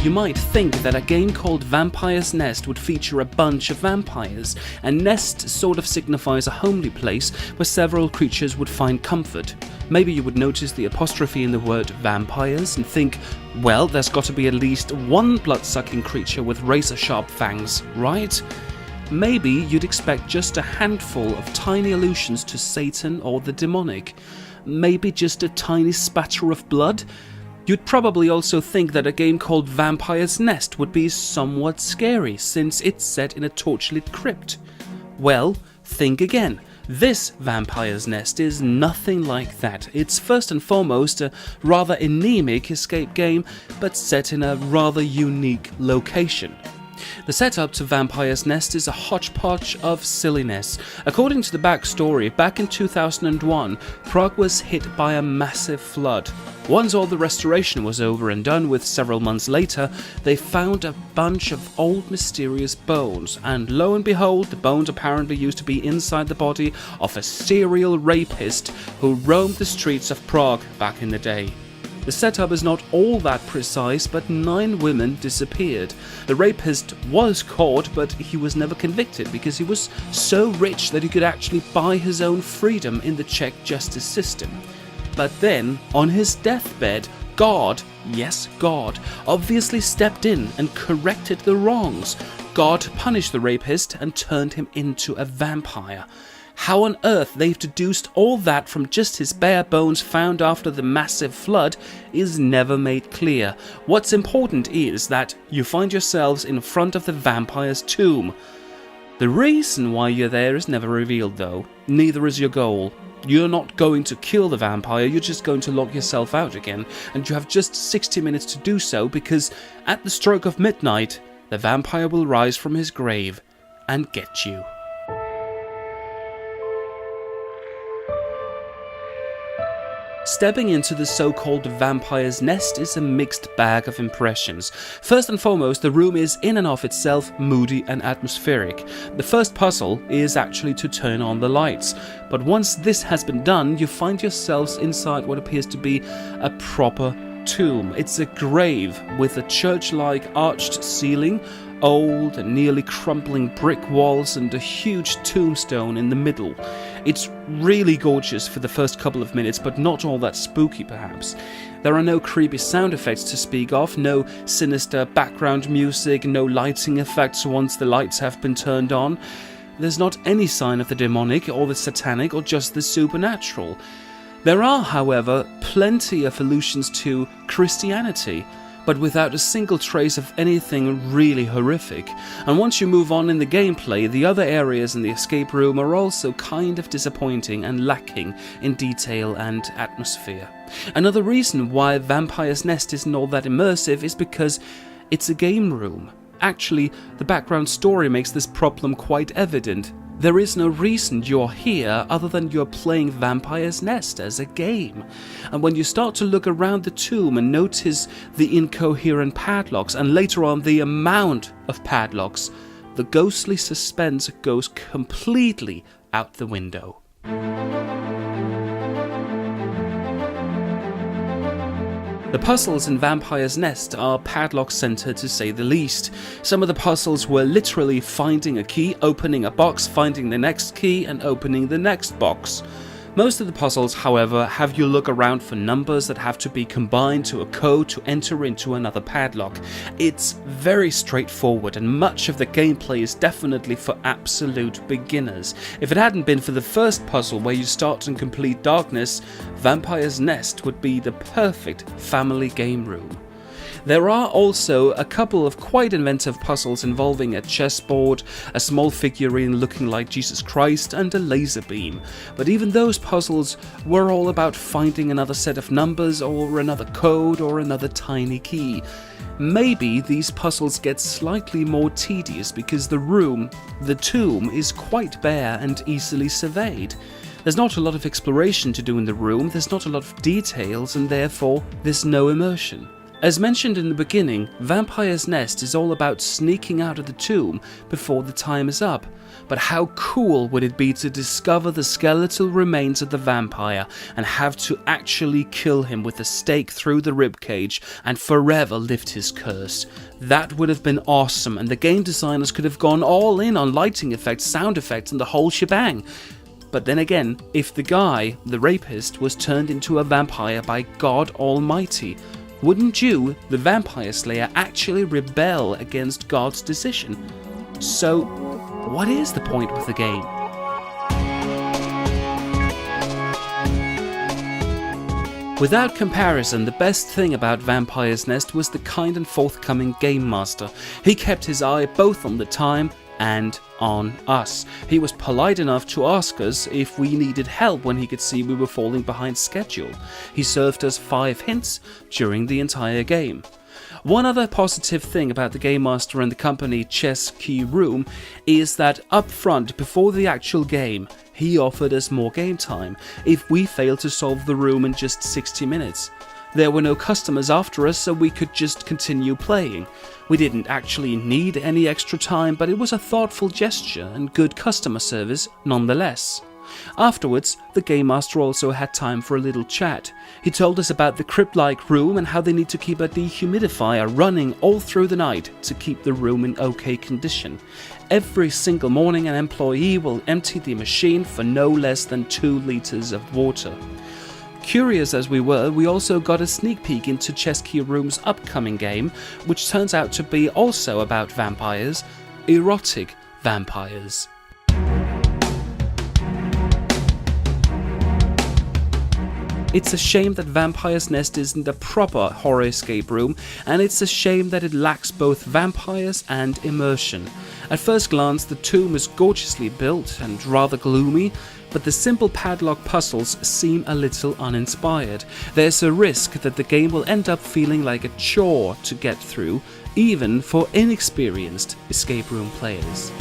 You might think that a game called Vampire's Nest would feature a bunch of vampires, and nest sort of signifies a homely place where several creatures would find comfort. Maybe you would notice the apostrophe in the word vampires and think, well, there's got to be at least one blood-sucking creature with razor-sharp fangs, right? Maybe you'd expect just a handful of tiny allusions to Satan or the demonic. Maybe just a tiny spatter of blood. You'd probably also think that a game called Vampire's Nest would be somewhat scary, since it's set in a torchlit crypt. Well, think again. This Vampire's Nest is nothing like that. It's first and foremost a rather anemic escape game, but set in a rather unique location. The setup to Vampire's Nest is a hodgepodge of silliness. According to the backstory, back in 2001, Prague was hit by a massive flood. Once all the restoration was over and done with several months later, they found a bunch of old mysterious bones, and lo and behold, the bones apparently used to be inside the body of a serial rapist who roamed the streets of Prague back in the day. The setup is not all that precise, but 9 women disappeared. The rapist was caught, but he was never convicted because he was so rich that he could actually buy his own freedom in the Czech justice system. But then, on his deathbed, God, yes God, obviously stepped in and corrected the wrongs. God punished the rapist and turned him into a vampire. How on earth they've deduced all that from just his bare bones found after the massive flood is never made clear. What's important is that you find yourselves in front of the vampire's tomb. The reason why you're there is never revealed though, neither is your goal. You're not going to kill the vampire, you're just going to lock yourself out again, and you have just 60 minutes to do so because at the stroke of midnight, the vampire will rise from his grave and get you. Stepping into the so-called Vampire's Nest is a mixed bag of impressions. First and foremost, the room is in and of itself moody and atmospheric. The first puzzle is actually to turn on the lights, but once this has been done, you find yourselves inside what appears to be a proper tomb. It's a grave with a church-like arched ceiling, old and nearly crumbling brick walls, and a huge tombstone in the middle. It's really gorgeous for the first couple of minutes, but not all that spooky perhaps. There are no creepy sound effects to speak of, no sinister background music, no lighting effects once the lights have been turned on. There's not any sign of the demonic or the satanic or just the supernatural. There are, however, plenty of allusions to Christianity, but without a single trace of anything really horrific. And once you move on in the gameplay, the other areas in the escape room are also kind of disappointing and lacking in detail and atmosphere. Another reason why Vampire's Nest isn't all that immersive is because it's a game room. Actually, the background story makes this problem quite evident. There is no reason you're here other than you're playing Vampire's Nest as a game. And when you start to look around the tomb and notice the incoherent padlocks and later on the amount of padlocks, the ghostly suspense goes completely out the window. The puzzles in Vampire's Nest are padlock-centered to say the least. Some of the puzzles were literally finding a key, opening a box, finding the next key, and opening the next box. Most of the puzzles, however, have you look around for numbers that have to be combined to a code to enter into another padlock. It's very straightforward, and much of the gameplay is definitely for absolute beginners. If it hadn't been for the first puzzle where you start in complete darkness, Vampire's Nest would be the perfect family game room. There are also a couple of quite inventive puzzles involving a chessboard, a small figurine looking like Jesus Christ, and a laser beam. But even those puzzles were all about finding another set of numbers or another code or another tiny key. Maybe these puzzles get slightly more tedious because the tomb, is quite bare and easily surveyed. There's not a lot of exploration to do in the room, there's not a lot of details, and therefore there's no immersion. As mentioned in the beginning, Vampire's Nest is all about sneaking out of the tomb before the time is up. But how cool would it be to discover the skeletal remains of the vampire and have to actually kill him with a stake through the ribcage and forever lift his curse? That would have been awesome, and the game designers could have gone all in on lighting effects, sound effects, and the whole shebang. But then again, if the guy, the rapist, was turned into a vampire by God Almighty, wouldn't you, the Vampire Slayer, actually rebel against God's decision? So, what is the point with the game? Without comparison, the best thing about Vampire's Nest was the kind and forthcoming Game Master. He kept his eye both on the time and on us. He was polite enough to ask us if we needed help when he could see we were falling behind schedule. He served us 5 hints during the entire game. One other positive thing about the Game Master and the company Chess Key Room is that up front, before the actual game, he offered us more game time if we failed to solve the room in just 60 minutes. There were no customers after us, so we could just continue playing. We didn't actually need any extra time, but it was a thoughtful gesture and good customer service nonetheless. Afterwards, the Game Master also had time for a little chat. He told us about the crypt-like room and how they need to keep a dehumidifier running all through the night to keep the room in okay condition. Every single morning an employee will empty the machine for no less than 2 liters of water. Curious as we were, we also got a sneak peek into Chess Key Room's upcoming game, which turns out to be also about vampires, erotic vampires. It's a shame that Vampire's Nest isn't a proper horror escape room, and it's a shame that it lacks both vampires and immersion. At first glance, the tomb is gorgeously built and rather gloomy, but the simple padlock puzzles seem a little uninspired. There's a risk that the game will end up feeling like a chore to get through, even for inexperienced escape room players.